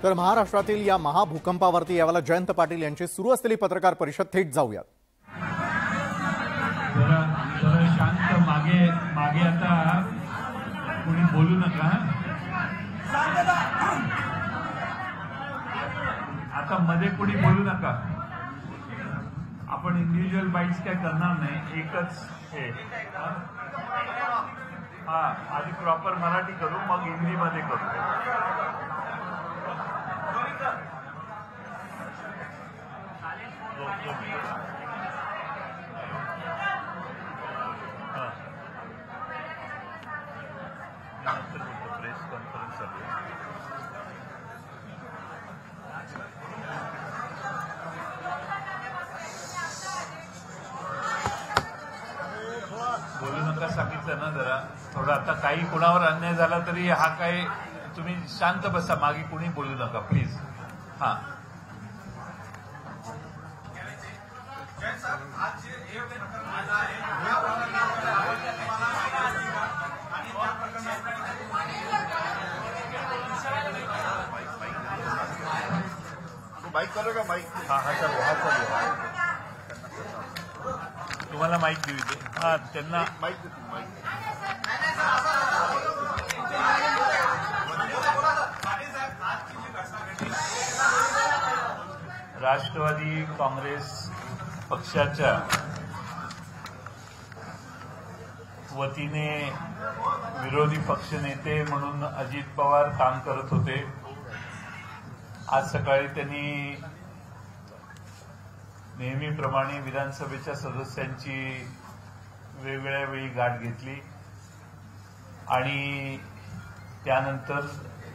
तर महाराष्ट्रातील या महाभूकंपावरती यावेळेला जयंत पाटील यांची सुरू असलेली पत्रकार परिषद थेट जाऊयात। जरा शांत मागे आता कोणी बोलू नका। आता मध्ये कोणी बोलू नका। आपण इंडिव्हिज्युअल बाईट्स काय करणार नाही, एकच हे आधी प्रॉपर मराठी करू, मग हिंदीमध्ये करू। प्रेस कॉन्फरन्स चालू आहे। बोलू नका सांगितलं ना। जरा थोडं आता काही कुणावर अन्याय झाला तरी हा काय, तुम्ही शांत बसा, मागे कुणी बोलू नका प्लीज। हा माइक करो का माइक? हा चालू तुम्हाला माईक देऊ दे। हा त्यांना माइक देतो माइक। राष्ट्रवादी काँग्रेस पक्षाच्या वतीने विरोधी पक्षनेते म्हणून अजित पवार काम करत होते। आज सकाळी त्यांनी नेहमीप्रमाणे विधानसभेच्या सदस्यांची वेगवेगळ्या वेळी गाठ घेतली आणि त्यानंतर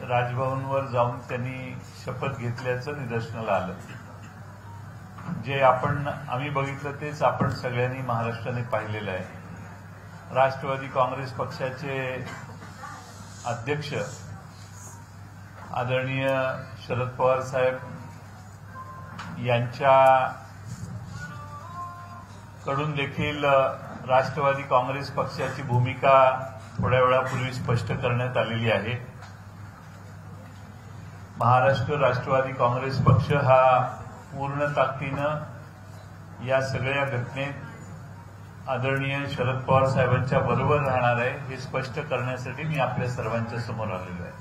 राजभवनवर जाऊन त्यांनी शपथ घेतल्याचं निदर्शनाला आलं। जे आम्ही बघितलं तेच आपण सगळ्यांनी महाराष्ट्राने पाहिलेलं आहे। राष्ट्रवादी काँग्रेस पक्षाचे अध्यक्ष आदरणीय शरद पवार साहेब यांच्याकडून देखील राष्ट्रवादी काँग्रेस पक्षाची भूमिका थोड्या वेळापूर्वी स्पष्ट करण्यात आलेली आहे। महाराष्ट्र राष्ट्रवादी काँग्रेस पक्ष हा पूर्ण ताकदीनं या सगळ्या घटनेत आदरणीय शरद पवार साहेबांच्या बरोबर राहणार आहे, हे स्पष्ट करण्यासाठी मी आपल्या सर्वांच्या समोर आलेलो आहे।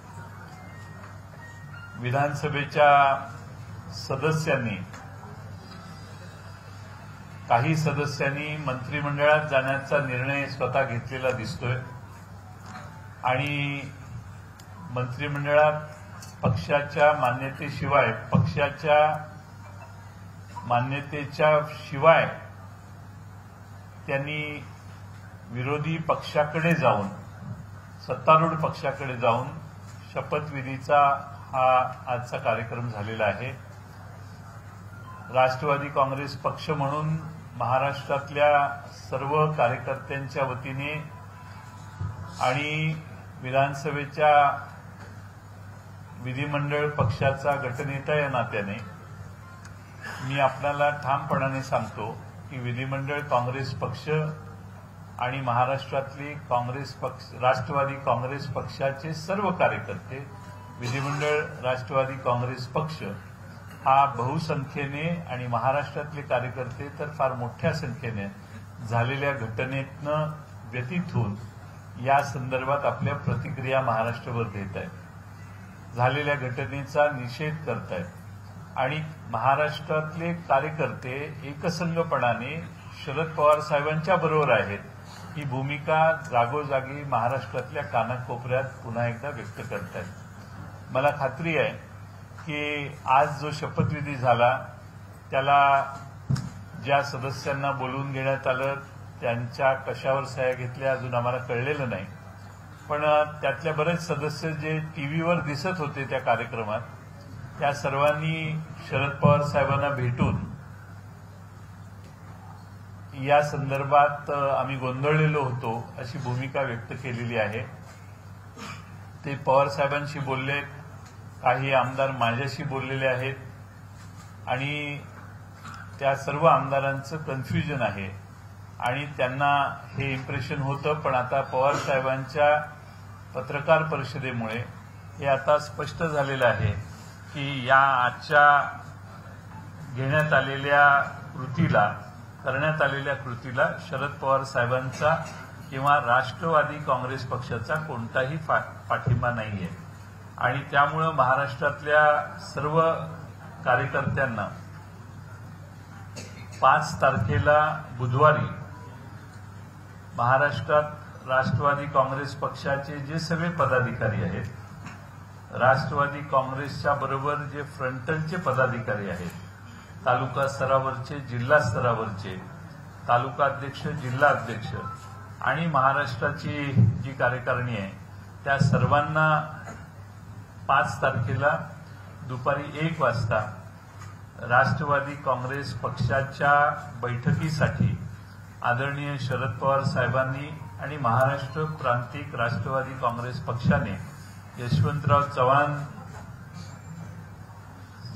विधानसभेच्या सदस्यांनी, काही सदस्यांनी मंत्रिमंडळात जाण्याचा निर्णय स्वतः घेतलेला दिसतोय आणि मंत्रिमंडळात पक्षाच्या मान्यतेच्या शिवाय त्यांनी विरोधी पक्षाकडे जाऊन, सत्तारूढ पक्षाकडे जाऊन शपथविधीचा हा आजचा कार्यक्रम झालेला आहे। राष्ट्रवादी काँग्रेस पक्ष म्हणून महाराष्ट्रातल्या सर्व कार्यकर्त्यांच्या वतीने आणि विधानसभेच्या विधिमंडळ पक्षाचा गटनेता या नात्याने मी आपल्याला ठामपणाने सांगतो की विधिमंडळ काँग्रेस पक्ष आणि महाराष्ट्रातली राष्ट्रवादी काँग्रेस पक्षाचे सर्व कार्यकर्ते, विधिमंडळ राष्ट्रवादी काँग्रेस पक्ष हा बहुसंख्येने आणि महाराष्ट्रातले कार्यकर्ते तर फार मोठ्या संख्येने झालेल्या घटनेतनं व्यथित होऊन या संदर्भात आपल्या प्रतिक्रिया महाराष्ट्रभर देत आहेत, झालेल्या घटनेचा निषेध करत आहेत आणि महाराष्ट्रातले कार्यकर्ते एकसंघपणाने शरद पवार साहेबांच्या बरोबर आहेत, ही भूमिका जागोजागी महाराष्ट्रातल्या कानाकोपऱ्यात पुन्हा एकदा व्यक्त करत आहेत। मला खात्री आहे की आज जो शपथविधी झाला त्याला ज्या सदस्यांना बोलवून घेण्यात आलं त्यांच्या कशावर सह्या घेतल्या अजून आम्हाला कळलेलं नाही, पण त्यातल्या बरेच सदस्य जे टीव्हीवर दिसत होते त्या कार्यक्रमात, त्या सर्वांनी शरद पवार साहेबांना भेटून या संदर्भात आम्ही गोंधळलेलो होतो अशी भूमिका व्यक्त केलेली आहे। ते पवार साहेबांशी बोलले, काही आमदार माझ्याशी बोललेले आहेत आणि त्या सर्व आमदारांचं कन्फ्युजन आहे आणि त्यांना हे इम्प्रेशन होतं, पण आता पवार साहेबांच्या पत्रकार परिषदेमुळे हे आता स्पष्ट झालेलं आहे की या आजच्या घेण्यात आलेल्या कृतीला करण्यात आलेल्या कृतीला शरद पवार साहेबांचा किंवा राष्ट्रवादी काँग्रेस पक्षाचा कोणताही पाठिंबा नाहीये आणि त्यामुळं महाराष्ट्रातल्या सर्व कार्यकर्त्यांना 5 तारखेला बुधवारी महाराष्ट्रात राष्ट्रवादी काँग्रेस पक्षाचे जे सगळे पदाधिकारी आहेत, राष्ट्रवादी काँग्रेसच्या बरोबर जे फ्रंटलचे पदाधिकारी आहेत, तालुका स्तरावरचे, जिल्हा स्तरावरचे, तालुका अध्यक्ष, जिल्हा अध्यक्ष आणि महाराष्ट्राची जी कार्यकारिणी आहे त्या सर्वांना 5 तारखेला दुपारी 1 वाजता राष्ट्रवादी काँग्रेस पक्षाच्या बैठकीसाठी आदरणीय शरद पवार साहेबांनी आणि महाराष्ट्र प्रांतिक राष्ट्रवादी काँग्रेस पक्षाने यशवंतराव चव्हाण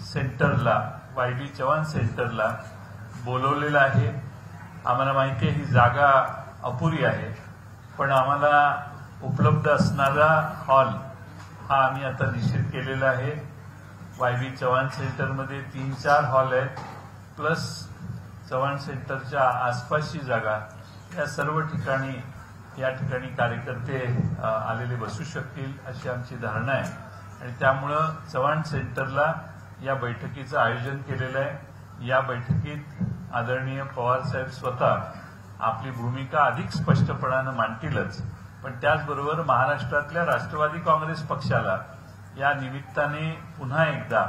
सेंटरला, वायबी चव्हाण सेंटरला बोलवलेलं आहे. आम्हाला माहिती आहे ही जागा अपुरी आहे, पण आम्हाला उपलब्ध असणारा हॉल हा आम्ही आता निश्चित केलेला आहे. वायबी चव्हाण सेंटरमध्ये 3-4 हॉल आहेत, प्लस चव्हाण सेंटरच्या आसपासची जागा, या सर्व ठिकाणी कार्यकर्ते आलेले बसू शकतील अशी आमची धारणा आहे आणि त्यामुळं चव्हाण सेंटरला या बैठकीचं आयोजन केलेलं आहे. या बैठकीत आदरणीय पवारसाहेब स्वतः आपली भूमिका अधिक स्पष्टपणानं मांडतीलच, पण त्याचबरोबर महाराष्ट्रातल्या राष्ट्रवादी काँग्रेस पक्षाला या निमित्ताने पुन्हा एकदा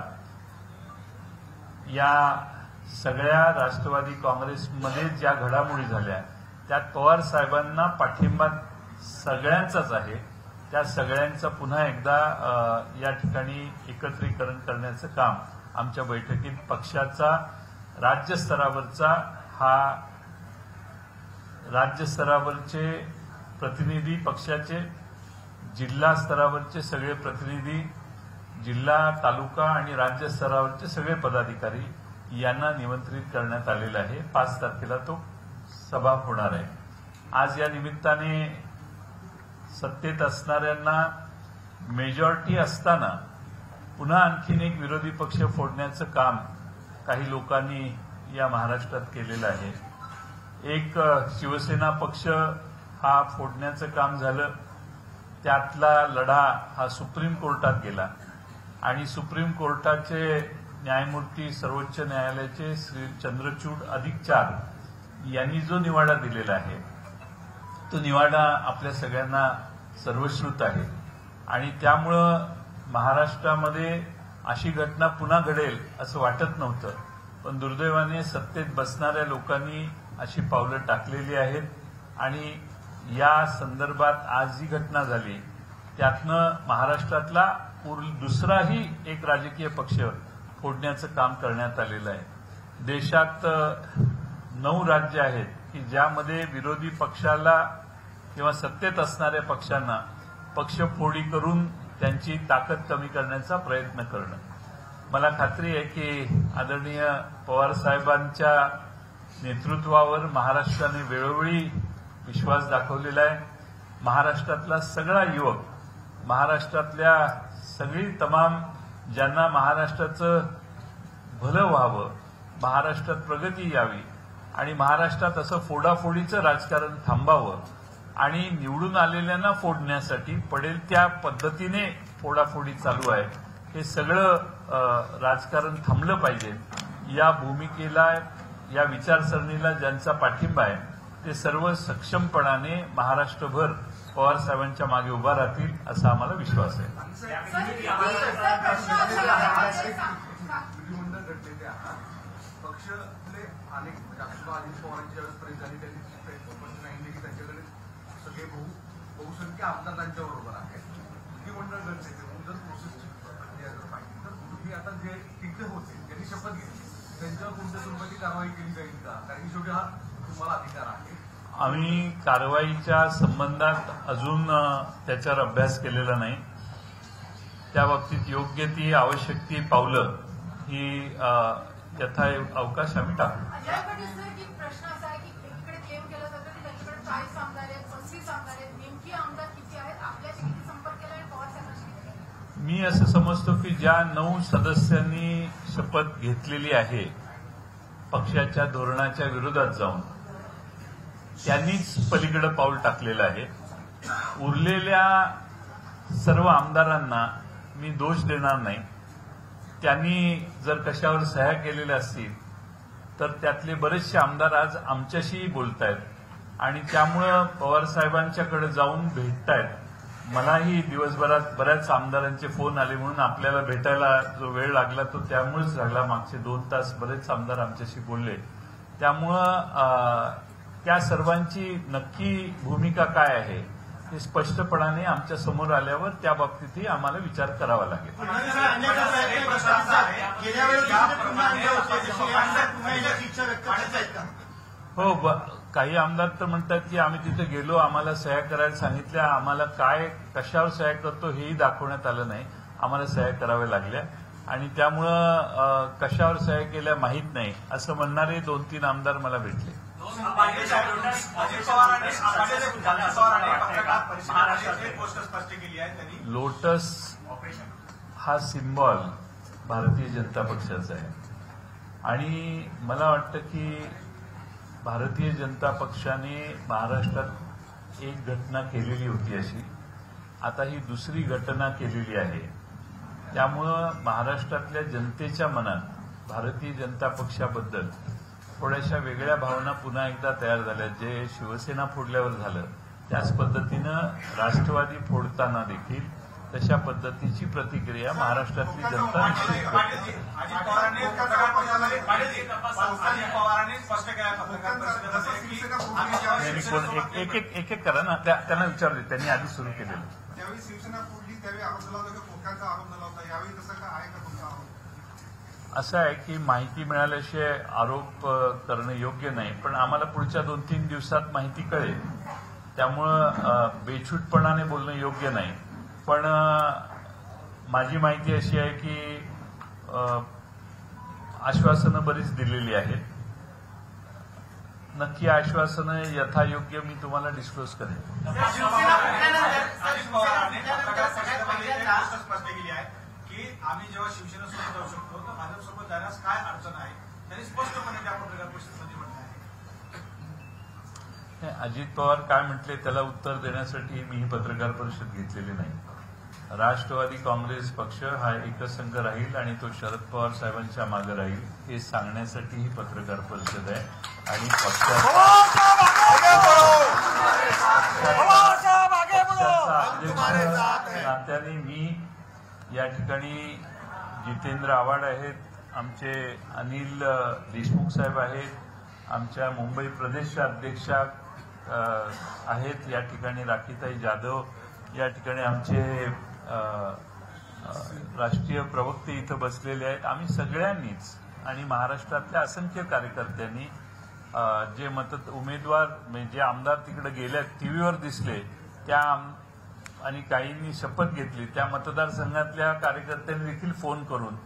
या सगळ्या राष्ट्रवादी काँग्रेसमध्ये ज्या घडामोडी झाल्या त्यात पवार साहेबांना पाठिंबा सगळ्यांचाच आहे, त्या सगळ्यांचं पुन्हा एकदा या ठिकाणी एकत्रीकरण करण्याचं काम आमच्या बैठकीत पक्षाचा राज्य स्तरावरचे प्रतिनिधी, पक्षाचे जिल्हा स्तरावरचे सगळे प्रतिनिधी, जिल्हा, तालुका आणि राज्य स्तरावरचे सगळे पदाधिकारी यांना निमंत्रित करण्यात आलेलं आहे. 5 तारखेला तो सभा होणार आहे. आज या निमित्ताने सत्तेत असणाऱ्यांना मेजॉरिटी असताना पुन्हा आणखीन एक विरोधी पक्ष फोडण्याचं काम काही लोकांनी या महाराष्ट्रात केलेलं आहे. एक शिवसेना पक्ष हा फोडण्याचं काम झालं, त्यातला लढा हा सुप्रीम कोर्टात गेला आणि सुप्रीम कोर्टाचे न्यायमूर्ती सर्वोच्च न्यायालयाचे श्री चंद्रचूड अधिक 4 यांनी जो निवाडा दिलेला आहे तो निवाडा आपल्या सगळ्यांना सर्वश्रुत आहे आणि त्यामुळं महाराष्ट्रामध्ये अशी घटना पुन्हा घडेल असं वाटत नव्हतं, पण दुर्दैवाने सत्तेत बसणाऱ्या लोकांनी अशी पावलं टाकलेली आहेत आणि या संदर्भात आज जी घटना झाली त्यातनं महाराष्ट्रातला दुसराही एक राजकीय पक्ष फोडण्याचं काम करण्यात आलेलं आहे. देशात 9 राज्य आहेत की ज्यामध्ये विरोधी पक्षाला किंवा सत्तेत असणाऱ्या पक्षांना पक्षफोडी करून त्यांची ताकद कमी करण्याचा प्रयत्न करणं. मला खात्री आहे की आदरणीय पवार साहेबांच्या नेतृत्वावर महाराष्ट्राने वेळोवेळी विश्वास दाखवलेला आहे. महाराष्ट्रातला सगळा युवक, महाराष्ट्रातल्या सगळी तमाम ज्यांना महाराष्ट्राचं भलं व्हावं, महाराष्ट्रात प्रगती यावी आणि महाराष्ट्रात असं फोडाफोडीचं राजकारण थांबावं आणि निवडून आलेल्यांना फोडण्यासाठी पडेल त्या पद्धतीने फोडाफोडी चालू आहे, हे सगळं राजकारण थांबलं पाहिजे. या भूमिकेला, या विचारसरणीला ज्यांचा पाठिंबा आहे ते सर्व सक्षमपणाने महाराष्ट्रभर पवार साहेबांच्या मागे उभा राहतील असा आम्हाला विश्वास आहे. पक्षातले अनेक राष्ट्रवादी पवारांच्या वेळेस प्रेस झाली, त्यांनी स्पष्ट सांगितले की त्यांच्याकडे सगळे बहुसंख्य आमदार त्यांच्या बरोबर आहेत. विधिमंडळ गटनेते जर प्रोसेसची प्रक्रिया जर पाहिजे तर तुम्ही आता जे टिकले होते त्यांनी शपथ घेतली त्यांच्यावर कोणत्या स्वरूपाची कारवाई केली जाईल का? कारण की शेवटी हा तुम्हाला अधिकार आहे. आम्ही कारवाईच्या संबंधात अजून त्याच्यावर अभ्यास केलेला नाही. त्या बाबतीत योग्य ती आवश्यक ती पावलं ही यथा अवकाश आम्ही टाकू. प्रश्न असा आहे की एकीकडे क्लेम केला जातो की त्यांच्याकडे 40 आमदार आहेत, 35 आमदार आहेत, नेमकी आमदार किती आहेत, आपल्याशी किती संपर्क केला आणि पवार साहेबांशी किती केला? मी असं समजतो की ज्या 9 सदस्यांनी शपथ घेतलेली आहे पक्षाच्या धोरणाच्या विरोधात जाऊन, त्यांनीच पलीकडे पाऊल टाकलेलं आहे. उरलेल्या सर्व आमदारांना मी दोष देणार नाही. त्यांनी जर कशावर सह्या केलेल्या असतील तर त्यातले बरेचसे आमदार आज आमच्याशीही बोलतायत आणि त्यामुळं पवार साहेबांच्याकडे जाऊन भेटतायत. मलाही दिवसभरात बऱ्याच आमदारांचे फोन आले, म्हणून आपल्याला भेटायला जो वेळ लागला तो त्यामुळेच लागला. मागचे 2 तास बरेच आमदार आमच्याशी बोलले. त्यामुळं त्या सर्वांची नक्की भूमिका काय आहे हे स्पष्टपणाने आमच्या समोर आल्यावर त्या बाबतीतही आम्हाला विचार करावा लागेल. हो, काही आमदार तर म्हणतात की आम्ही तिथे गेलो, आम्हाला सह्या करायला सांगितल्या, आम्हाला काय कशावर सह्या करतो हेही दाखवण्यात आलं नाही. आम्हाला सह्या कराव्या लागल्या आणि त्यामुळं कशावर सह्या केल्या माहीत नाही असं म्हणणारे 2-3 आमदार मला भेटले. लोटस हा सिम्बॉल भारतीय जनता पक्षाचा आहे आणि मला वाटतं की भारतीय जनता पक्षाने महाराष्ट्रात एक घटना केलेली होती अशी, आता ही दुसरी घटना केलेली आहे. त्यामुळं महाराष्ट्रातल्या जनतेच्या मनात भारतीय जनता पक्षाबद्दल थोड्याशा वेगळ्या भावना पुन्हा एकदा तयार झाल्या. जे शिवसेना फोडल्यावर झालं त्याच पद्धतीनं राष्ट्रवादी फोडताना देखील तशा पद्धतीची प्रतिक्रिया महाराष्ट्रातली जनता निश्चित करते. एक करा ना, त्यांना विचारले, त्यांनी आधी सुरू केलेलं. त्यावेळी शिवसेना फोडली, त्यावेळी आरोप झाला होता, फोडण्याचा आरोप झाला होता. यावेळी तसं काय आहे का तुमचा आरोप? असं आहे की माहिती मिळाल्याशिवाय आरोप करणं योग्य नाही, पण आम्हाला पुढच्या 2-3 दिवसात माहिती कळेल. त्यामुळं बेछूटपणाने बोलणं योग्य नाही. पण माझी माहिती अशी आहे की आश्वासनं बरीच दिलेली आहेत. नक्की आश्वासनं यथायोग्य मी तुम्हाला डिस्क्लोज करेन. की आम्ही जेव्हा शिवसेनेसोबत जाऊ शकतो तर भाजपसोबत जाण्यास काय अडचण आहे, त्यांनी स्पष्टपणे त्या पत्रकार परिषदेमध्ये म्हटलं आहे. अजित पवार काय म्हटले त्याला उत्तर देण्यासाठी मी ही पत्रकार परिषद घेतलेली नाही. राष्ट्रवादी काँग्रेस पक्ष हा एकसंघ राहील आणि तो शरद पवार साहेबांच्या मागे राहील हे सांगण्यासाठी ही पत्रकार परिषद आहे. आणि पक्षाचा अध्यक्ष नात्याने मी या ठिकाणी जितेंद्र आव्हाड आहेत, आमचे अनिल देशमुख साहेब आहेत, आमच्या मुंबई प्रदेशच्या अध्यक्षा आहेत या ठिकाणी राखीताई जाधव, या ठिकाणी आमचे राष्ट्रीय प्रवक्ते इथं बसलेले आहेत. आम्ही सगळ्यांनीच आणि महाराष्ट्रातल्या असंख्य कार्यकर्त्यांनी जे उमेदवार जे आमदार तिकडे गेले टीव्हीवर दिसले त्या आणि काहींनी शपथ घेतली त्या मतदारसंघातल्या कार्यकर्त्यांनी देखील फोन करून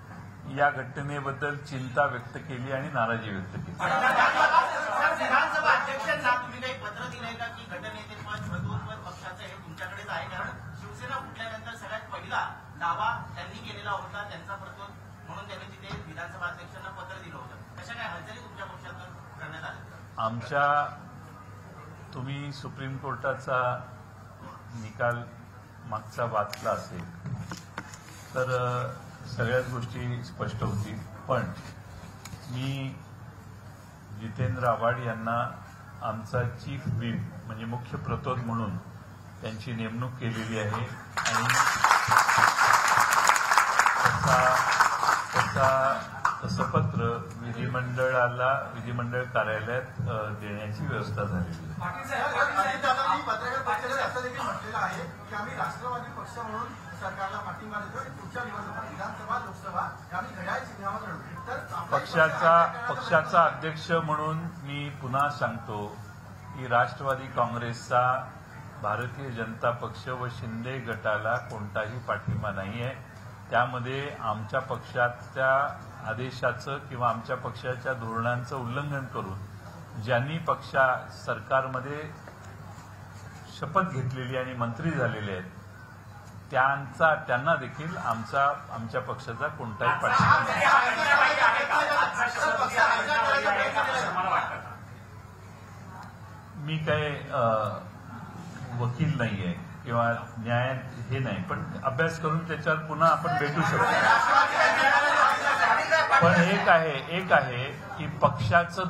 या घटनेबद्दल चिंता व्यक्त केली आणि नाराजी व्यक्त केली. विधानसभा अध्यक्षांना तुम्ही काही पत्र दिलंय का की गटनेतेपद प्रभुत्व पक्षाचं हे तुमच्याकडेच आहे? कारण शिवसेना फुटल्यानंतर सगळ्यात पहिला दावा त्यांनी केलेला होता त्यांचा प्रतोद म्हणून त्यांनी तिथे विधानसभा अध्यक्षांना पत्र दिलं होतं. कशा काय हालचाली तुमच्या पक्षातून करण्यात आल्या? आमच्या तुम्ही सुप्रीम कोर्टाचा निकाल मागचा वाचला असेल तर सगळ्याच गोष्टी स्पष्ट होतील. पण मी जितेंद्र आव्हाड यांना आमचा चीफ व्हीप म्हणजे मुख्य प्रतोद म्हणून त्यांची नेमणूक केलेली आहे आणि तसं पत्र विधिमंडळ कार्यालयात देण्याची व्यवस्था झालेली आहे. पत्रकार परिषदेत असं देखील म्हटलेलं आहे की आम्ही राष्ट्रवादी पक्ष म्हणून सरकारला पाठिंबा देतो आणि पुढच्या निवडणुका विधानसभा लोकसभा आम्ही घड्याळ चिन्हावर लढवू. तर पक्षाचा अध्यक्ष म्हणून मी पुन्हा सांगतो की राष्ट्रवादी काँग्रेसचा भारतीय जनता पक्ष व शिंदे गटाला कोणताही पाठिंबा नाही आहे. त्यामध्ये आमच्या पक्षाच्या आदेशाचं किंवा आमच्या पक्षाच्या धोरणांचं उल्लंघन करून ज्यांनी सरकारमध्ये शपथ घेतलेली आणि मंत्री झालेले आहेत त्यांना देखील आमच्या पक्षाचा कोणताही पाठिंबा मी काय वकील नाहीये किंवा न्याय हे नाही, पण अभ्यास करून त्याच्यावर पुन्हा आपण भेटू शकतो. पण एक आहे की पक्षाचं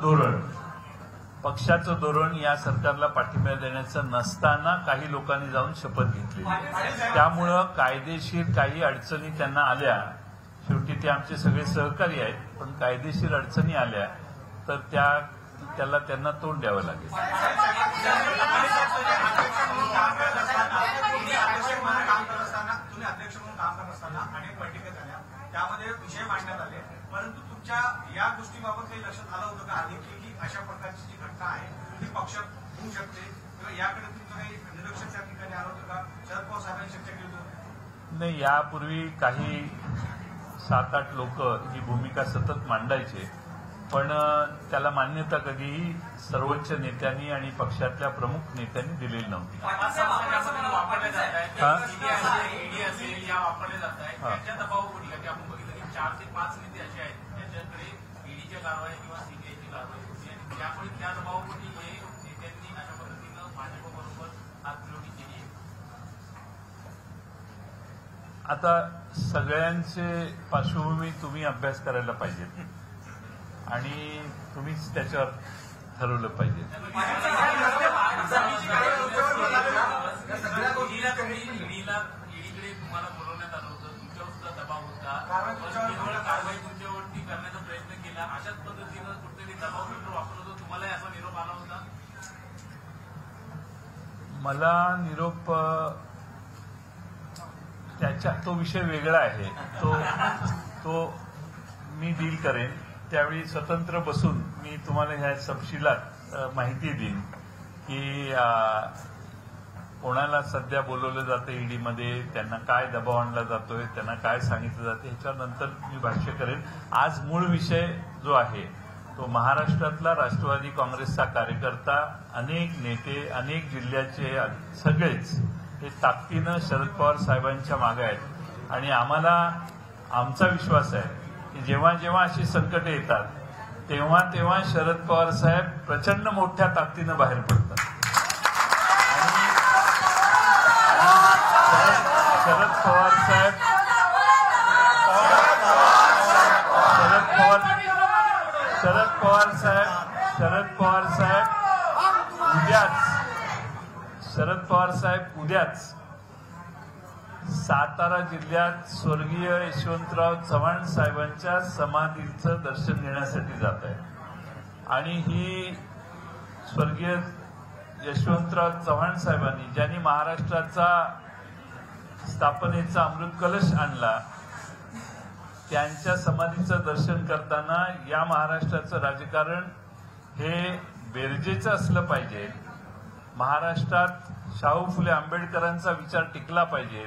धोरण या सरकारला पाठिंबा देण्याचं नसताना काही लोकांनी जाऊन शपथ घेतली. त्यामुळं कायदेशीर काही अडचणी त्यांना आल्या. शेवटी ते आमचे सगळे सहकारी आहेत, पण कायदेशीर अडचणी आल्या तर त्यांना तोंड द्यावं लागेल. तुम्ही अध्यक्ष म्हणून काम करत असताना अनेक बैठका झाल्या, त्यामध्ये विषय मांडण्यात आले, परंतु तुमच्या या गोष्टीबाबत काही लक्षात आलं होतं का आधी की अशा प्रकारची जी घटना आहे ती पक्षात होऊ शकते किंवा याकडे तुमचं काही निरीक्षण त्या ठिकाणी आलं होतं का? शरद पवार साहेबांनी चर्चा केली होती? नाही, यापूर्वी काही 7-8 लोक ही भूमिका सतत मांडायचे, पण त्याला मान्यता कधीही सर्वोच्च नेत्यांनी आणि पक्षातल्या प्रमुख नेत्यांनी दिलेली नव्हती. वापरले जात आहेत, ईडी असेल या वापरले जात आहेत, त्यांच्या दबावापोटी की आपण बघितलं की 4 ते 5 नेते असे आहेत त्यांच्याकडे ईडीच्या कारवाई किंवा सीबीआयची कारवाई होती आणि त्यामुळे त्या दबावापोटी हे नेत्यांनी अशा पद्धतीनं भाजपबरोबर हातमिळवणी केली आहे. आता सगळ्यांचे पार्श्वभूमी तुम्ही अभ्यास करायला पाहिजे आणि तुम्हीच त्याच्यावर ठरवलं पाहिजे. ईडीकडे तुम्हाला बोलवण्यात आलं होतं, तुमच्यावर सुद्धा दबाव होता, केवळ कारवाई तुमच्यावरती करण्याचा प्रयत्न केला, अशाच पद्धतीनं कुठेतरी दबाव वापरत होतं. तुम्हाला असा निरोप आला होता? मला निरोप तो विषय वेगळा आहे, तो मी डील करेन. त्यावेळी स्वतंत्र बसून मी तुम्हाला ह्या तपशिलात माहिती देईन की कोणाला सध्या बोलवलं जातं ईडीमध्ये, त्यांना काय दबाव आणला जातोय, त्यांना काय सांगितलं जातं, ह्याच्यानंतर मी भाष्य करेन. आज मूळ विषय जो आहे तो महाराष्ट्रातला राष्ट्रवादी काँग्रेसचा कार्यकर्ता, अनेक नेते, अनेक जिल्ह्याचे सगळेच हे ताकदीनं शरद पवार साहेबांच्या मागे आहेत आणि आमचा विश्वास आहे की जेव्हा जेव्हा अशी संकटे येतात तेव्हा शरद पवार साहेब प्रचंड मोठ्या ताकदीनं बाहेर पडतात. आणि शरद पवार साहेब उद्याच सातारा जिल्ह्यात स्वर्गीय यशवंतराव चव्हाण साहेबांच्या समाधीचं दर्शन घेण्यासाठी जात आहे आणि ही स्वर्गीय यशवंतराव चव्हाण साहेबांनी ज्यांनी महाराष्ट्राचा स्थापनेचा अमृत कलश आणला, त्यांच्या समाधीचं दर्शन करताना या महाराष्ट्राचं राजकारण हे बेरजेचं असलं पाहिजे. महाराष्ट्रात शाहू फुले आंबेडकरांचा विचार टिकला पाहिजे.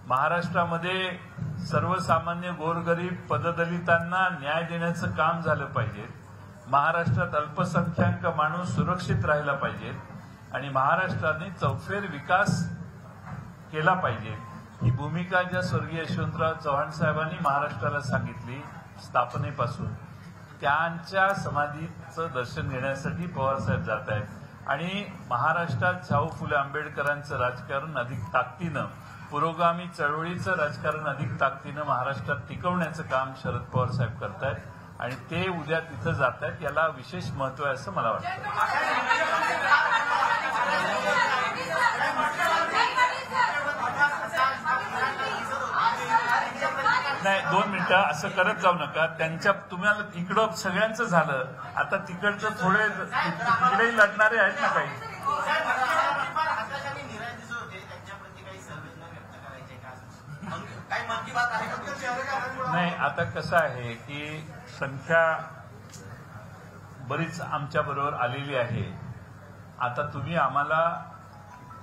महाराष्ट्रामध्ये सर्वसामान्य गोरगरीब पददलितांना न्याय देण्याचं काम झालं पाहिजे. महाराष्ट्रात अल्पसंख्याक माणूस सुरक्षित राहिला पाहिजे आणि महाराष्ट्राने चौफेर विकास केला पाहिजे. ही भूमिका ज्या स्वर्गीय यशवंतराव चव्हाण साहेबांनी महाराष्ट्राला सांगितली स्थापनेपासून, त्यांच्या समाधीचं दर्शन घेण्यासाठी पवारसाहेब जात आहेत आणि महाराष्ट्रात शाहू फुले आंबेडकरांचं राजकारण अधिक ताकदीनं, पुरोगामी चळवळीचं राजकारण अधिक ताकदीनं महाराष्ट्रात टिकवण्याचं काम शरद पवार साहेब करतायत आणि ते उद्या तिथं जात आहेत. याला विशेष महत्व आहे असं मला वाटतं. नाही, 2 मिनिटं असं करत जाऊ नका. तुम्हाला इकडं सगळ्यांचं झालं, आता तिकडचं थोडे तिकडेही लढणारे आहेत ना काही. नाही, आता कसं आहे की संख्या बरीच आमच्या बरोबर आलेली आहे. आता तुम्ही आम्हाला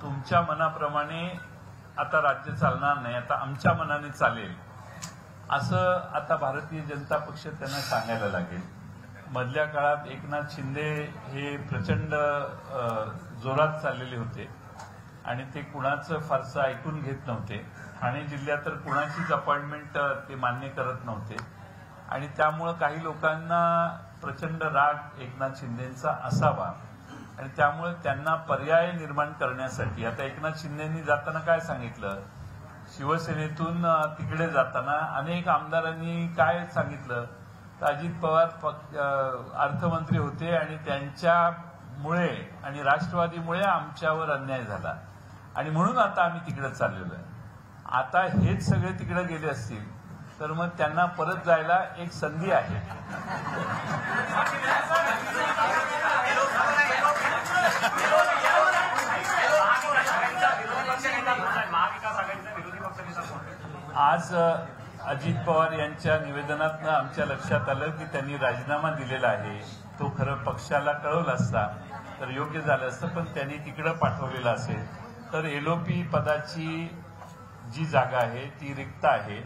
तुमच्या मनाप्रमाणे आता राज्य चालणार नाही, आता आमच्या मनाने चालेल असं आता भारतीय जनता पक्ष त्यांना सांगायला लागेल. मधल्या काळात एकनाथ शिंदे हे प्रचंड जोरात चाललेले होते आणि ते कुणाचं फारसं ऐकून घेत नव्हते. ठाणे जिल्ह्यात तर कुणाचीच अपॉइंटमेंट ते मान्य करत नव्हते आणि त्यामुळं काही लोकांना प्रचंड राग एकनाथ शिंदेचा असावा आणि त्यामुळे त्यांना पर्याय निर्माण करण्यासाठी आता एकनाथ शिंदेंनी जाताना काय सांगितलं, शिवसेनेतून तिकडे जाताना अनेक आमदारांनी काय सांगितलं तर अजित पवार अर्थमंत्री होते आणि त्यांच्यामुळे आणि राष्ट्रवादीमुळे आमच्यावर अन्याय झाला आणि म्हणून आता आम्ही तिकडे चाललेलो आहे. आता हेच सगळे तिकडे गेले असतील तर मग त्यांना परत जायला एक संधी आहे. आज अजित पवार यांच्या निवेदनातनं आमच्या लक्षात आलं की त्यांनी राजीनामा दिलेला आहे. तो खरं पक्षाला कळवला असता तर योग्य झालं असतं, पण त्यांनी तिकडे पाठवलेलं असेल तर एलओपी पदाची जी जागा आहे ती रिक्त आहे.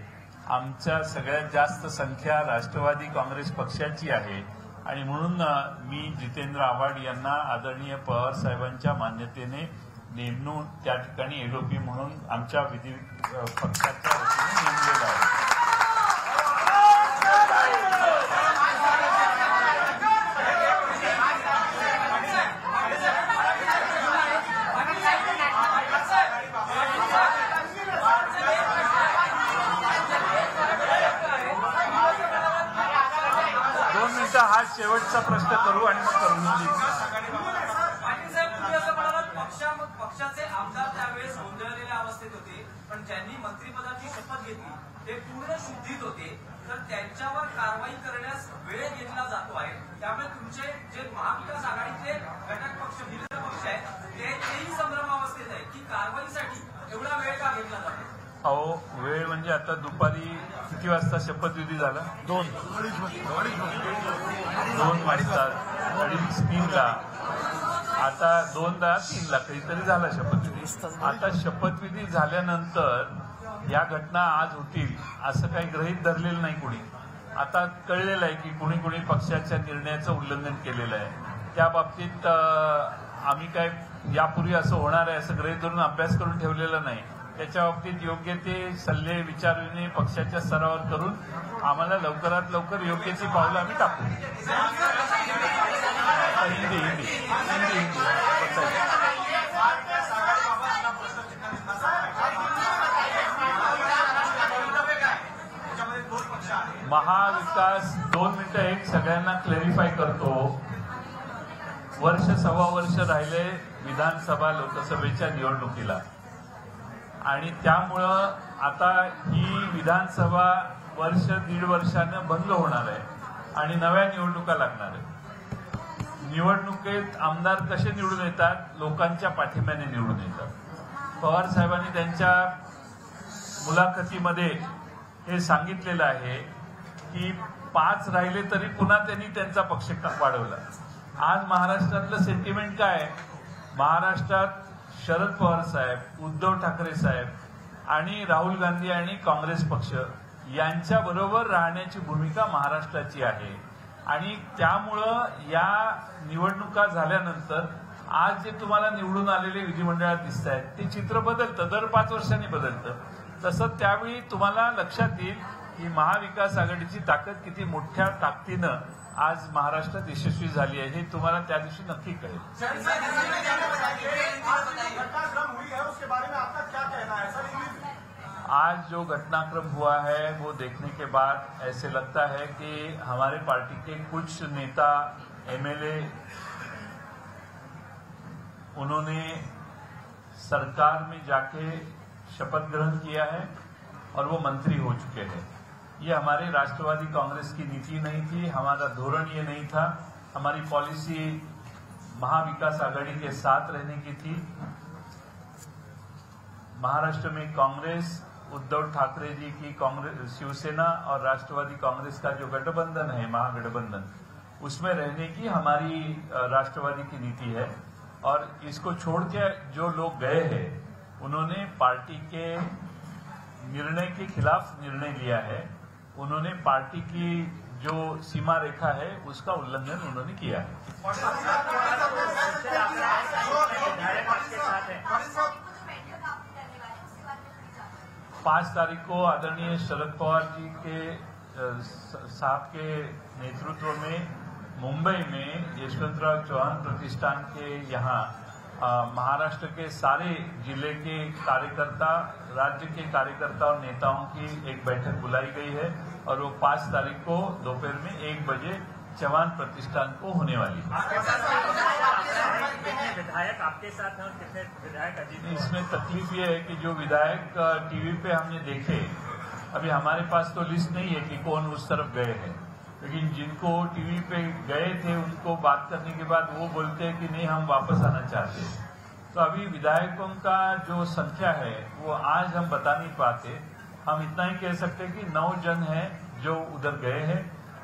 आमच्या सगळ्यात जास्त संख्या राष्ट्रवादी काँग्रेस पक्षाची आहे आणि म्हणून मी जितेंद्र आव्हाड यांना आदरणीय पवार साहेबांच्या मान्यतेने नेमून त्या ठिकाणी एलओपी म्हणून आमच्या विधी पक्षाच्या वतीने नेमलेलं आहे. हा शेवटचा प्रश्न करू आणि मग करून पक्षाचे आमदार त्यावेळेस गोंधळलेल्या अवस्थेत होते, पण ज्यांनी मंत्रिपदाची शपथ घेतली ते पूर्ण शुद्धीत होते, तर त्यांच्यावर कारवाई करण्यास वेळ घेतला जातो आहे. त्यामुळे तुमचे जे महाविकास आघाडीचे घटक पक्ष विरोधी पक्ष आहेत तेही संभ्रमावस्थेत आहे की कारवाईसाठी एवढा वेळ का घेतला जातो. अहो वेळ म्हणजे आता दुपारी किती वाजता शपथविधी झाला? 2 वाजता 2:30-3ला आता 2:03ला काहीतरी झाला शपथविधी. आता शपथविधी झाल्यानंतर या घटना आज होतील असं काही गृहीत धरलेलं नाही कुणी. आता कळलेलं आहे की कुणी कुणी पक्षाच्या निर्णयाचं उल्लंघन केलेलं आहे. त्या बाबतीत आम्ही काय यापूर्वी असं होणार आहे असं गृहीत धरून अभ्यास करून ठेवलेला नाही. त्याच्या बाबतीत योग्य ते सल्ले विचारणे पक्षाच्या स्तरावर करून आम्हाला लवकरात लवकर योग्य ती पावलं आम्ही टाकू. महाविकास 2 मिनिटं एक सगळ्यांना क्लॅरिफाय करतो. वर्ष सव्वा वर्ष राहिले विधानसभा लोकसभेच्या निवडणुकीला आणि त्यामुळं आता ही विधानसभा वर्ष 1.5 वर्षानं बंद होणार आहे आणि नव्या निवडणुका लागणार आहेत. निवडणुकीत आमदार कसे निवडून येतात? लोकांच्या पाठिंब्याने निवडून येतात. पवार साहेबांनी त्यांच्या मुलाखतीमध्ये हे सांगितलेलं आहे की 5 राहिले तरी पुन्हा त्यांनी त्यांचा पक्ष वाढवला. आज महाराष्ट्रातलं सेंटिमेंट काय? महाराष्ट्रात शरद पवार साहेब, उद्धव ठाकरे साहेब आणि राहुल गांधी आणि काँग्रेस पक्ष यांच्याबरोबर राहण्याची भूमिका महाराष्ट्राची आहे आणि त्यामुळं या निवडणुका झाल्यानंतर आज जे तुम्हाला निवडून आलेले विधिमंडळात दिसत आहेत ते चित्र बदलतं, दर 5 वर्षांनी बदलतं. तसं त्यावेळी तुम्हाला लक्षात येईल की महाविकास आघाडीची ताकद किती मोठ्या ताकदीनं आज महाराष्ट्रात यशस्वी झाली आहे हे तुम्हाला त्या दिवशी नक्की कळेल. आज जो घटनाक्रम हुआ है वो देखने के बाद ऐसे लगता है कि हमारे पार्टी के कुछ नेता एमएलए उन्होंने सरकार में जाके शपथ ग्रहण किया है और वो मंत्री हो चुके हैं. ये हमारे राष्ट्रवादी कांग्रेस की नीति नहीं थी, हमारा धोरण ये नहीं था. हमारी पॉलिसी महाविकास आघाड़ी के साथ रहने की थी. महाराष्ट्र में कांग्रेस, उद्धव ठाकरे जी की कांग्रेस, शिवसेना और राष्ट्रवादी कांग्रेस का जो गठबंधन है, महागठबंधन, उसमें रहने की हमारी राष्ट्रवादी की नीति है. और इसको छोड़ के जो लोग गए हैं उन्होंने पार्टी के निर्णय के खिलाफ निर्णय लिया है. उन्होंने पार्टी की जो सीमा रेखा है उसका उल्लंघन उन्होंने किया है. 5 तारीख को आदरणीय शरद पवार जी के साहब के नेतृत्व में मुंबई में यशवंतराव चौहान प्रतिष्ठान के यहाँ महाराष्ट्र के सारे जिले के कार्यकर्ता, राज्य के कार्यकर्ता और नेताओं की एक बैठक बुलाई गई है और वो 5 तारीख को दोपहर में 1 बजे चौहान प्रतिष्ठान को होने वाली है। कितने विधायक आपके साथ हैं और कितने विधायक अजीत? इसमें तकलीफ ये है कि जो विधायक टीवी पे हमने देखे, अभी हमारे पास तो लिस्ट नहीं है कि कौन उस तरफ गए हैं, लेकिन जिनको टीवी पे गए थे उनको बात करने के बाद वो बोलते हैं कि नहीं हम वापस आना चाहते हैं। तो अभी विधायकों का जो संख्या है वो आज हम बता नहीं पाते। हम इतना ही कह सकते हैं कि 9 जन हैं जो उधर गए हैं,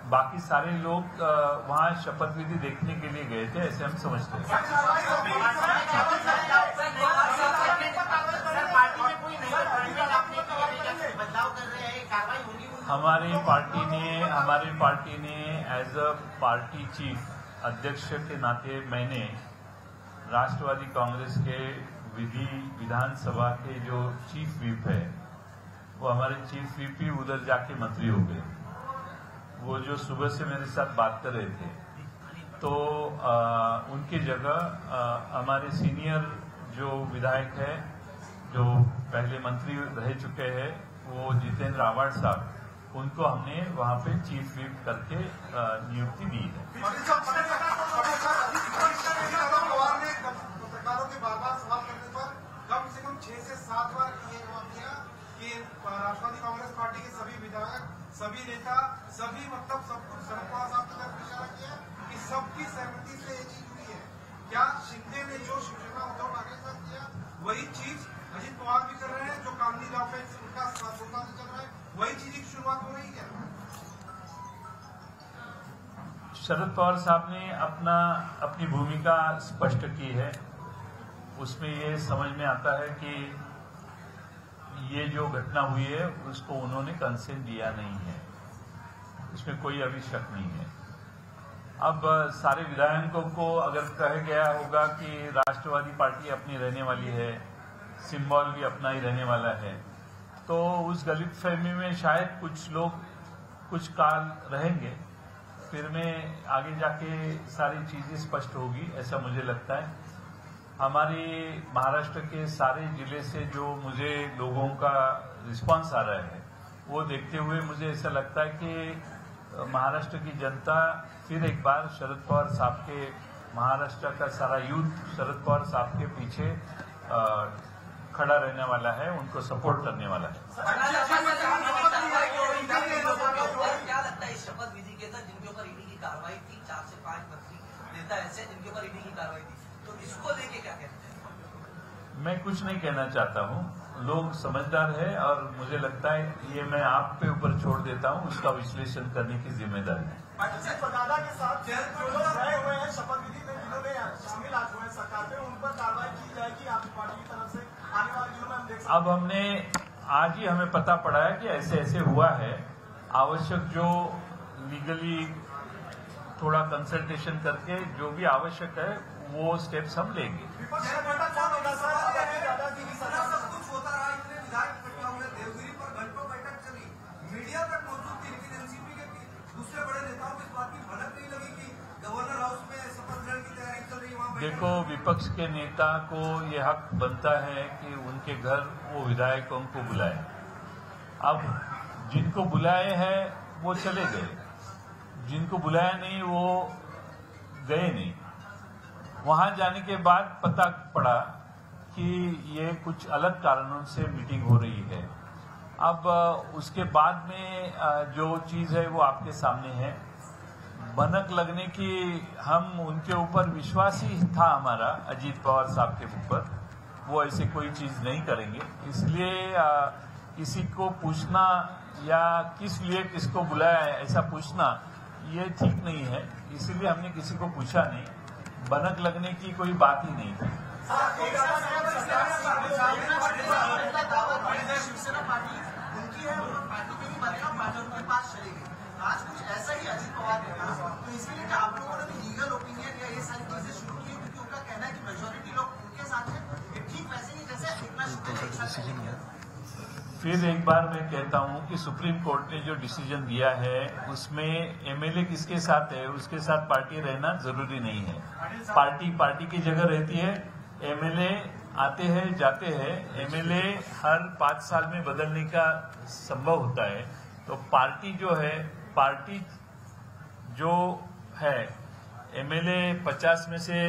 बाकी सारे लोग वहां शपथ विधि देखने के लिए गए थे, ऐसे हम समझते हैं। हमारी पार्टी ने एज अ पार्टी चीफ अध्यक्ष के नाते मैंने राष्ट्रवादी कांग्रेस के विधानसभा के जो चीफ व्हिप है वो हमारे चीफ व्हिप ही उधर जाके मंत्री हो गए। वो जो सुबह से मेरे साथ बात कर रहे थे, तो उनकी जगह हमारे सीनियर जो विधायक है जो पहले मंत्री रह चुके हैं वो जितेंद्र आव्हाड साहब, उनको हमने वहां पे चीफ व्हिप करके नियुक्ति दी है। पत्रकारों के बार बार सवाल करने पर कम से कम 6 से 7 बार ये जवाब दिया कि राष्ट्रवादी कांग्रेस पार्टी के सभी विधायक, सभी नेता, सभी मतलब सब कुछ शरद पवार साहब की तरफ इशारा किया कि सबकी सहमति से ये चीज हुई है। क्या शिंदे ने जो शिवसेना उद्धव ठाकरे साथ किया वही चीज अजित पवार भी कर रहे हैं? जो कानूनी दावेदार उनका सोचा से चल रहा है वही चीज की शुरुआत हो रही है? शरद पवार साहब ने अपनी भूमिका स्पष्ट की है। उसमें ये समझ में आता है कि ये जो घटना हुई है उसको उन्होंने कंसेंट दिया नहीं है, इसमें कोई अभी शक नहीं है। अब सारे विधायकों को अगर कहा गया होगा कि राष्ट्रवादी पार्टी अपनी रहने वाली है, सिंबल भी अपना ही रहने वाला है, तो उस गलतफहमी में शायद कुछ लोग कुछ काल रहेंगे, फिर में आगे जाके सारी चीजें स्पष्ट होगी, ऐसा मुझे लगता है। हमारी महाराष्ट्र के सारे जिले से जो मुझे लोगों का रिस्पांस आ रहा है वो देखते हुए मुझे ऐसा लगता है कि महाराष्ट्र की जनता फिर एक बार शरद पवार साहब के, महाराष्ट्र का सारा यूथ शरद पवार साहब के पीछे खड़ा रहने वाला है, उनको सपोर्ट करने वाला है। क्या लगता है इस शपथ विधि के अंदर जिनके ऊपर ईडी की कार्रवाई थी, 4 से 5 मंत्री नेता ऐसे जिनके ऊपर ईडी की कार्रवाई थी, तो इसको लेके क्या कहते हैं? मैं कुछ नहीं कहना चाहता हूँ, लोग समझदार है और मुझे लगता है ये मैं आप पे ऊपर छोड़ देता हूँ, उसका विश्लेषण करने की जिम्मेदारी है। दादा के साथ जो लोग गए हुए हैं शपथ विधि में, जिन्होंने शामिल हुए हैं सरकार में, उन पर कार्रवाई की जाएगी आपकी पार्टी की तरफ से आने वाले दिनों में? हम देख सकते हैं। अब हमने आज ही हमें पता पड़ा है कि ऐसे ऐसे हुआ है। आवश्यक जो लीगली थोड़ा कंसल्टेशन करके जो भी आवश्यक है वो स्टेप्स हम लेंगे। मीडिया तक मौजूद थी, लेकिन एनसीपी के दूसरे बड़े नेताओं को इस बात की भनक नहीं लगी कि गवर्नर हाउस में शपथ ग्रहण की तैयारी चल रही है। वहां देखो, विपक्ष के नेता को ये हक बनता है कि उनके घर वो विधायकों को बुलाए। अब जिनको बुलाए हैं वो चले गए, जिनको बुलाया नहीं वो गए नहीं। वहां जाने के बाद पता पड़ा कि ये कुछ अलग कारणों से मीटिंग हो रही है। अब उसके बाद में जो चीज है वो आपके सामने है। भनक लगने की, हम उनके ऊपर विश्वास ही था हमारा, अजीत पवार साहब के ऊपर, वो ऐसे कोई चीज नहीं करेंगे। इसलिए किसी को पूछना या किस लिए किसको बुलाया है ऐसा पूछना ये ठीक नहीं है, इसीलिए हमने किसी को पूछा नहीं। भनक लगने की कोई बात ही नहीं थी। शिवसेना पार्टी उनकी है, पार्टी के ही बनेगा, पार्टी उनके पास चली गई। आज कुछ ऐसा ही अजित पवार ने कहा, तो इसके लिए क्या आप लोगों ने भी लीगल ओपिनियन या ये सारी चीजें शुरू की? क्योंकि उनका कहना है कि मेजोरिटी लोग उनके साथ है, ठीक वैसे ही जैसे एक फिर एक बार मैं कहता हूं कि सुप्रीम कोर्ट ने जो डिसीजन दिया है उसमें एमएलए किसके साथ है उसके साथ पार्टी रहना जरूरी नहीं है। पार्टी की जगह रहती है। एमएलए आते हैं जाते हैं। एमएलए हर 5 साल में बदलने का संभव होता है। तो पार्टी जो है एमएलए 50 में से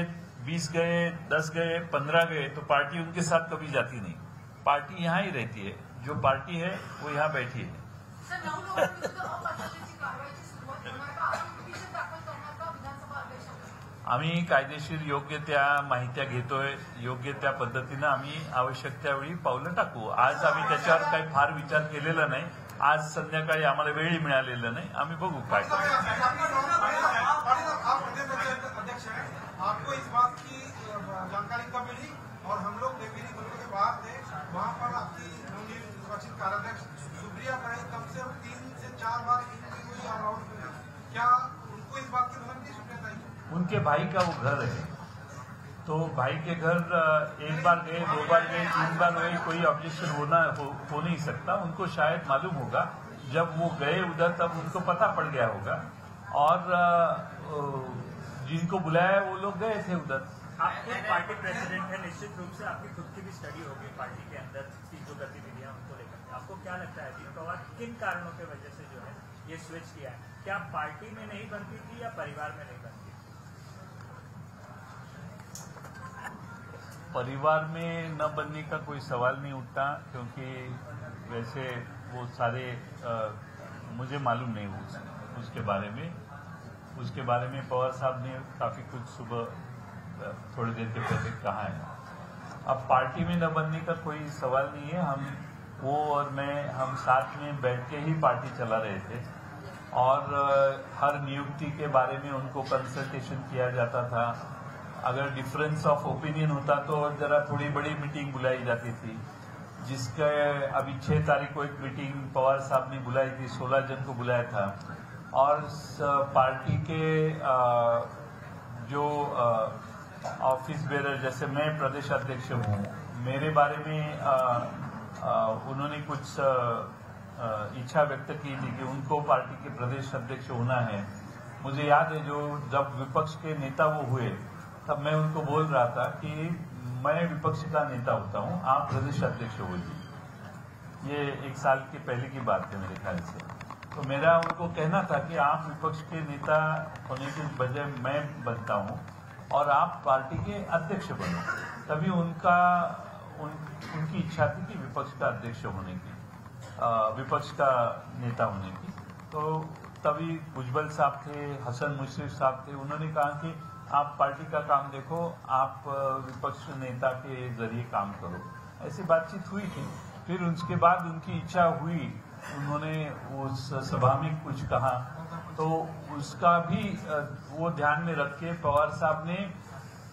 20 गए, 10 गए, 15 गए तो पार्टी उनके साथ कभी जाती नहीं। पार्टी यहाँ ही रहती है। जो पार्टी है वो यहाँ बैठी है। सर, 9 लोकांविरुद्ध अपपद्धतीची कारवाईची सुरुवात होणार का? आपण पिटिशन दाखल करणार का विधानसभा अध्यक्षांकडे? आम्ही कायदेशीर योग्य त्या माहित्या घेतोय। योग्य त्या पद्धतीनं आम्ही आवश्यक त्यावेळी पावलं टाकू। आज आम्ही त्याच्यावर काही फार विचार केलेला नाही। आज संध्याकाळी आम्हाला वेळ मिळालेला नाही। आम्ही बघू काय आप अध्यक्ष हैं, आपको इस बात की जानकारी कब मिली? और हम लोग देवीरी गुरु के बाहर थे, वहाँ पर आपकी निर्वाचित कार्याध्यक्ष सुप्रिया पढ़ाई कम से कम 3 से 4 बार इंटरव्यू हुई और क्या उनको इस बात की खबर थी सुप्रिया ताई? उनके भाई का वो घर है, तो भाई के घर एक बार गए, 2 बार गए, 3 बार गए, कोई ऑब्जेक्शन हो नहीं सकता। उनको शायद मालूम होगा जब वो गए उधर तब उनको पता पड़ गया होगा और जिनको बुलाया वो लोग गए थे उधर। आप खुद पार्टी प्रेसिडेंट है, निश्चित रूप से आपकी खुद की भी स्टडी होगी पार्टी के अंदर की जो गतिविधियां उनको लेकर। आपको क्या लगता है अजीत पवार किन कारणों की वजह से जो है ये स्विच किया है? क्या पार्टी में नहीं बनती थी या परिवार में नहीं बनती थी? परिवार में न बनने का कोई सवाल नहीं उठता, क्योंकि वैसे वो सारे मुझे मालूम नहीं उसके बारे में। उसके बारे में पवार साहब ने काफी कुछ सुबह थोड़ी देर के पहले कहा है। अब पार्टी में न बनने का कोई सवाल नहीं है। वो और मैं हम साथ में बैठ के ही पार्टी चला रहे थे और हर नियुक्ति के बारे में उनको कंसल्टेशन किया जाता था। अगर डिफरेंस ऑफ ओपिनियन होता तो जरा थोड़ी बड़ी मीटिंग बुलाई जाती थी, जिसके अभी 6 तारीख को एक मीटिंग पवार साहब ने बुलाई थी, 16 जन को बुलाया था। और पार्टी के जो ऑफिस बेरर, जैसे मैं प्रदेश अध्यक्ष हूँ, मेरे बारे में उन्होंने कुछ इच्छा व्यक्त की थी कि उनको पार्टी के प्रदेश अध्यक्ष होना है। मुझे याद है जब विपक्ष के नेता वो हुए तब मैं उनको बोल रहा था कि मैं विपक्ष का नेता होता हूँ, आप प्रदेश अध्यक्ष होइए। ये 1 साल के पहले की बात है मेरे ख्याल से। तो मेरा उनको कहना था कि आप विपक्ष के नेता होने के बजाय मैं बनता हूँ और आप पार्टी के अध्यक्ष बनो। तभी उनकी इच्छा थी कि विपक्ष का अध्यक्ष होने की, विपक्ष का नेता होने की। तो तभी भुजबल साहब थे, हसन मुश्रीफ साहब थे, उन्होंने कहा कि आप पार्टी का काम देखो, आप विपक्ष नेता के जरिए काम करो। ऐसी बातचीत हुई थी। फिर उसके बाद उनकी इच्छा हुई, उन्होंने उस सभा में कुछ कहा, तो उसका भी वो ध्यान में रख के पवार साहब ने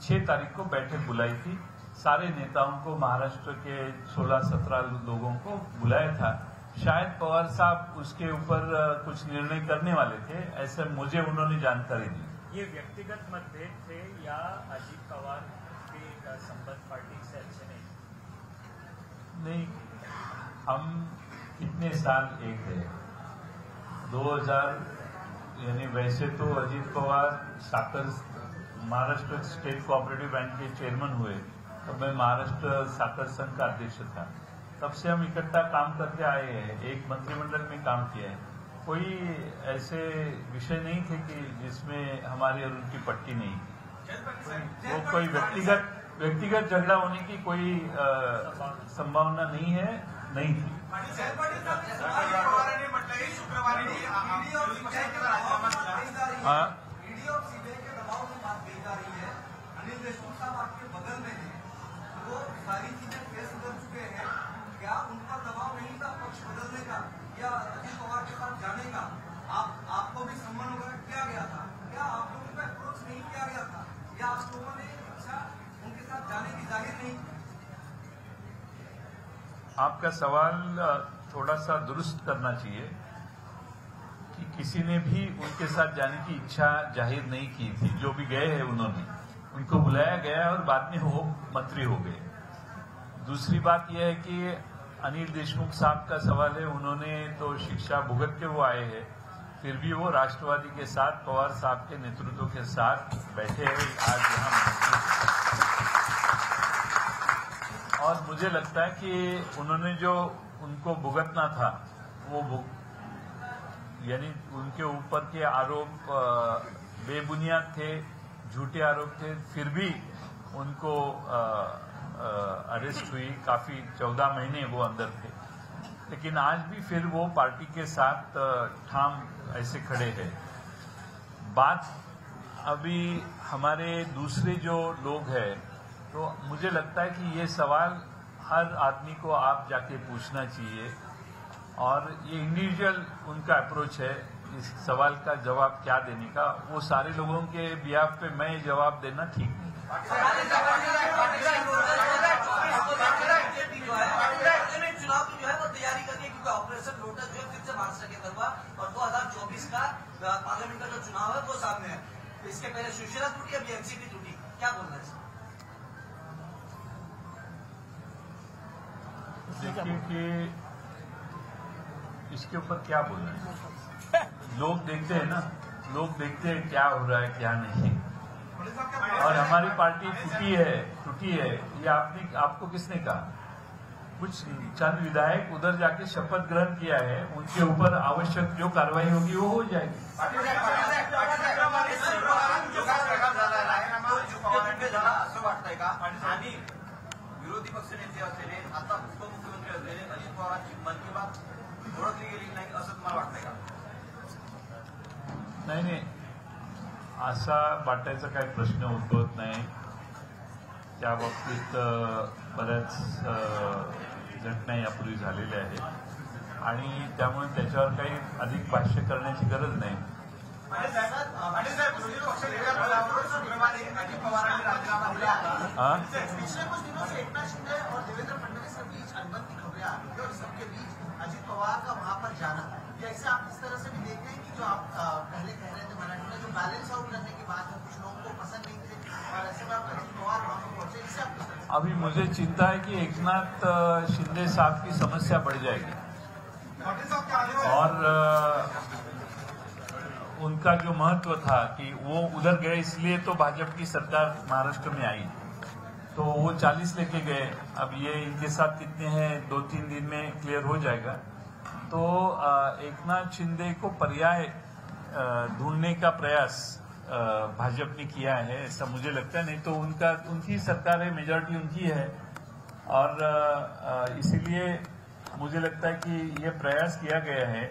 6 तारीख को बैठक बुलाई थी। सारे नेताओं को, महाराष्ट्र के 16-17 लोगों को बुलाया था। शायद पवार साहब उसके ऊपर कुछ निर्णय करने वाले थे, ऐसे मुझे उन्होंने जानकारी दी। ये व्यक्तिगत मतभेद थे या अजीत पवार के संबंध पार्टी से अच्छे नहीं? हम कितने साल एक है, 2000 यानी वैसे तो Ajit Pawar Maharashtra state cooperative bank के चेयरमैन हुए, तब मैं महाराष्ट्र साकर संघ का अध्यक्ष था। तब से हम इकट्ठा काम करके आए हैं, एक मंत्रिमंडल में काम किया है। कोई ऐसे विषय नहीं थे कि जिसमें हमारी और उनकी पट्टी नहीं थी। वो कोई व्यक्तिगत झगड़ा होने की कोई संभावना नहीं थी। ईडी और सीबीआई के दबाव में बात कही जा रही है। अनिल देशमुख साहब आपके बगल में हैं, वो सारी चीजें फेस कर चुके हैं। क्या उनका दबाव नहीं था पक्ष बदलने का या अजीत पवार के साथ जाने का? आपको भी सम्मान वगैरह किया गया था, क्या आप लोगों को अप्रोच नहीं किया गया था, या आप लोगों ने इच्छा उनके साथ जाने की जाहिर नहीं? आपका सवाल थोड़ा सा दुरुस्त करना चाहिए कि किसी ने भी उनके साथ जाने की इच्छा जाहिर नहीं की थी। जो भी गए हैं उनको बुलाया गया और बाद में वो मंत्री हो गए। दूसरी बात यह है कि अनिल देशमुख साहब का सवाल है, उन्होंने तो शिक्षा भुगत के वो आए हैं, फिर भी वो राष्ट्रवादी के साथ पवार साहब के नेतृत्व के साथ बैठे हैं आज यहाँ। और मुझे लगता है कि उन्होंने जो उनको भुगतना था वो यानी उनके ऊपर के आरोप बेबुनियाद थे, झूठे आरोप थे, फिर भी उनको अरेस्ट हुई, काफी 14 महीने वो अंदर थे, लेकिन आज भी फिर वो पार्टी के साथ ठाम ऐसे खड़े हैं। बात अभी हमारे दूसरे जो लोग हैं, तो मुझे लगता है कि ये सवाल हर आदमी को आप जाके पूछना चाहिए, और ये इंडिविजुअल उनका अप्रोच है इस सवाल का जवाब क्या देने का। वो सारे लोगों के बिहाफ पे मैं जवाब देना ठीक नहीं। चुनाव की जो है वो तैयारी करके, क्योंकि ऑपरेशन लोटस जो है फिर से महाराष्ट्र के तरफ और 2024 का पार्लियामेंट का जो चुनाव है वो सामने है। इसके पहले शिवसेना टूटी, अभी एनसीपी टूटी, क्या बोलना है? देखिए कि इसके ऊपर क्या बोलना है, लोग देखते हैं ना, लोग देखते हैं क्या हो रहा है क्या नहीं। और हमारी पार्टी टूटी है ये आपको किसने कहा? कुछ चंद विधायक उधर जाके शपथ ग्रहण किया है, उनके ऊपर आवश्यक जो कार्रवाई होगी वो हो जाएगी। असं वाटतंय का? आणि विरोधी पक्षनेते असलेले आता उपमुख्यमंत्री असलेले अजित पवारांची मन की बात ओळखली गेली नाही असं तुम्हाला वाटतंय का? नाही, असा वाटायचा काही प्रश्न उद्भवत नाही। त्या बाबतीत बऱ्याच घटना यापूर्वी झालेल्या आहेत आणि त्यामुळे त्याच्यावर काही अधिक भाष्य करण्याची गरज नाही। अजित पवारांनी राजीनामा दिला हाँ? पिछले कुछ दिनों से एकनाथ शिंदे और देवेंद्र फडणवीस के बीच अनबन की खबरें आ रही है और सबके बीच अजित पवार का वहां पर जाना, जैसे आप इस तरह से भी देख रहे हैं कि जो आप पहले कह रहे थे मराठी में जो बैलेंस आउट करने की बात है, कुछ लोगों को पसंद नहीं थे और ऐसे में अजित पवार वहां पर पहुंचे, इससे आप किस तरह? अभी मुझे चिंता है कि एकनाथ शिंदे साहब की समस्या बढ़ जाएगी और उनका जो महत्व था कि वो उधर गए इसलिए तो भाजपा की सरकार महाराष्ट्र में आई, तो वो 40 लेके गए। अब ये इनके साथ कितने हैं 2-3 दिन में क्लियर हो जाएगा। तो एकनाथ शिंदे को पर्याय ढूंढने का प्रयास भाजपा ने किया है, ऐसा मुझे लगता है। नहीं तो उनकी सरकार है, मेजॉरिटी उनकी है और इसीलिए मुझे लगता है कि ये प्रयास किया गया है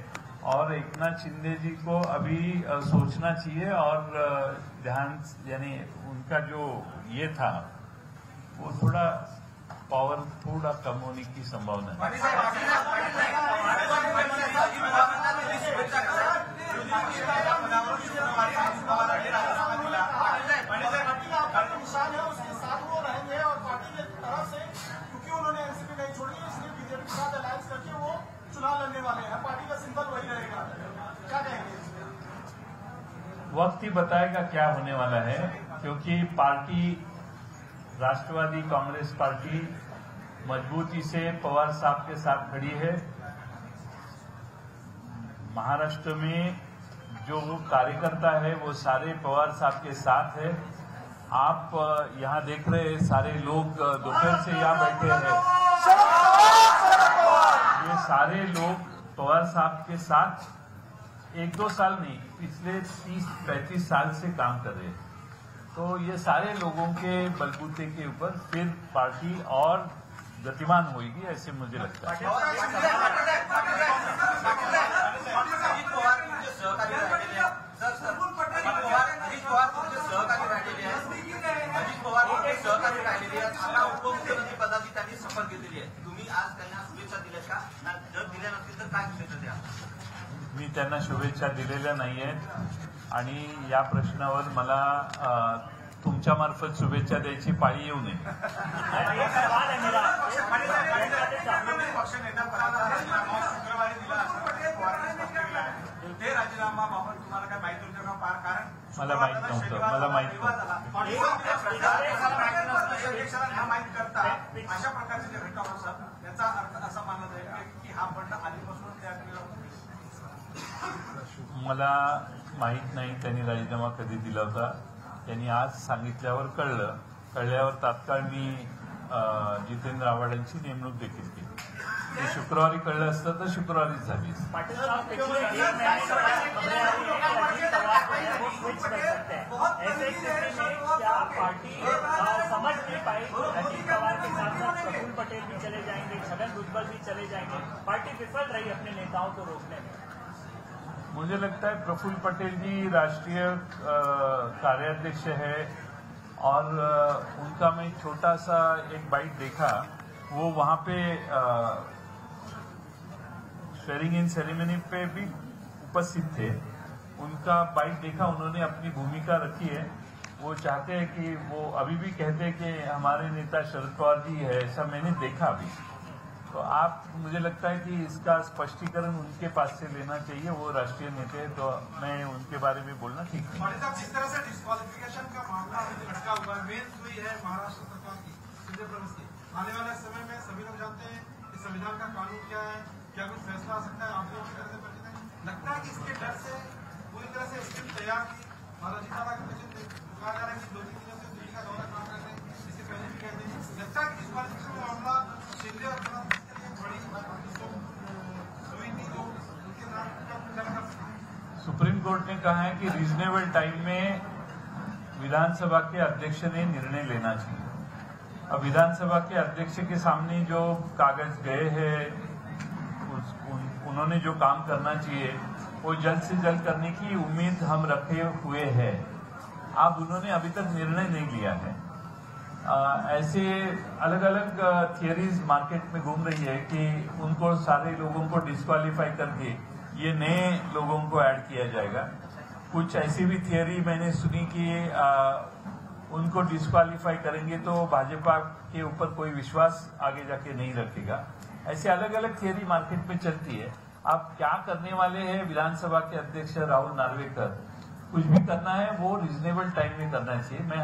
और एकनाथ शिंदे जी को अभी सोचना चाहिए और ध्यान, यानी उनका जो ये था वो थोड़ा पावर थोड़ा कम होने की संभावना है। क्योंकि उन्होंने एनसीपी नहीं छोड़ी, इसलिए बीजेपी के साथ अलायंस करके वो चुनाव लड़ने वाले हैं, पार्टी का सिंबल वही रहेगा, क्या कहेंगे? वक्त ही बताएगा क्या होने वाला है, क्योंकि पार्टी राष्ट्रवादी कांग्रेस पार्टी मजबूती से पवार साहब के साथ खड़ी है। महाराष्ट्र में जो कार्यकर्ता है वो सारे पवार साहब के साथ है। आप यहाँ देख रहे हैं सारे लोग दोपहर से यहाँ बैठे हैं, ये सारे लोग पवार साहब के साथ 1-2 साल नहीं, पिछले 30-35 साल से काम कर रहे हैं। तो ये सारे लोगों के बलबूते के ऊपर फिर पार्टी और गतिमान होगी, ऐसे मुझे लगता है। अजित पवार सहकारी राहिलेले आहेत, आता उपमुख्यमंत्री पदाची त्यांनी शपथ घेतलेली आहे। तुम्ही आज त्यांना शुभेच्छा दिल्या का? जर दिल्या नसतील तर काय शुभेच्छा द्या? मी त्यांना शुभेच्छा दिलेल्या नाहीयेत आणि या प्रश्नावर मला तुमच्या मार्फत शुभेच्छा द्यायची पाळी येऊ नये। राजीनामाबाबत तुम्हाला काय माहिती होतं का? कारण मला माहित नव्हतं, मला माहित नव्हतं। माहित करता अशा प्रकारचे जे घटना होतात याचा अर्थ असा मानला जाईल की हा फंड आधीपासून तयार केलेला होता. मला माहीत नाही त्यांनी राजीनामा कधी दिला होता. त्यांनी आज सांगितल्यावर कळल्यावर तात्काळ मी जितेंद्र आव्हाडांची नेमणूक देखील केली. ते शुक्रवारी कळलं असतं तर शुक्रवारीच झाली असती. पाटिल साहब पिछले 1 महीने के बाद अजीत पवार जो है वो स्विच कर सकते हैं. ऐसे स्थिति में क्या पार्टी समझ नहीं पाई अजीत पवार के साथ साथ प्रफुल्ल पटेल भी चले जाएंगे, छगन भुजबल भी चले जाएंगे, पार्टी विफल रही अपने नेताओं को रोकने में. मुझे लगता है प्रफुल्ल पटेल जी राष्ट्रीय कार्याध्यक्ष है और उनका मैं छोटा सा एक बाइट देखा. वो वहां पे स्वेरिंग इन सेरेमनी पे भी उपस्थित थे. उनका बाइट देखा, उन्होंने अपनी भूमिका रखी है. वो चाहते हैं कि वो अभी भी कहते हैं कि हमारे नेता शरद पवार जी है, ऐसा मैंने देखा अभी. तो आप मुझे लगता है कि इसका स्पष्टीकरण उनके पास से लेना चाहिए. वो राष्ट्रीय नेता है तो मैं उनके बारे में बोलना ठीक नहीं. पाटिल साहब, जिस तरह से डिस्क्वालिफिकेशन का मामला अभी लटका हुआ है, मेन हुई है महाराष्ट्र सरकार की संजय प्रवेश की. आने वाले समय में सभी लोग जानते हैं कि संविधान का कानून क्या है, क्या कुछ फैसला आ सकता है. आप लोगों की तरह से परिचित है. लगता है कि इसके डर से पूरी तरह से स्क्रिप्ट तैयार की और अजीत पवार के पीछे कहा जा रहा है कि 2-3 दिनों से दिल्ली का दौरा काम कर रहे हैं. इससे पहले भी कहते हैं. लगता है कि डिस्क्वालिफिकेशन का मामला शिंदे और फडणवीस के लिए बड़ी सुई थी जो उनके नाम का चल कर सकती है. सुप्रीम कोर्ट ने कहा है कि रीजनेबल टाइम में विधानसभा के अध्यक्ष ने निर्णय लेना चाहिए. अब विधानसभा के अध्यक्ष के सामने जो कागज गए हैं, उन्होंने जो काम करना चाहिए वो जल्द से जल्द करने की उम्मीद हम रखे हुए हैं. अब उन्होंने अभी तक निर्णय नहीं लिया है. ऐसे अलग अलग थियरीज मार्केट में घूम रही है कि उनको सारे लोगों को डिस्क्वालीफाई करके ये नए लोगों को ऐड किया जाएगा. कुछ ऐसी भी थियरी मैंने सुनी कि उनको डिस्क्वालीफाई करेंगे तो भाजपा के ऊपर कोई विश्वास आगे जाके नहीं रखेगा. ऐसे अलग अलग थियरी मार्केट में चलती है. आप क्या करने वाले हैं विधानसभा के अध्यक्ष राहुल नार्वेकर, कुछ भी करना है वो रीजनेबल टाइम में करना चाहिए. मैं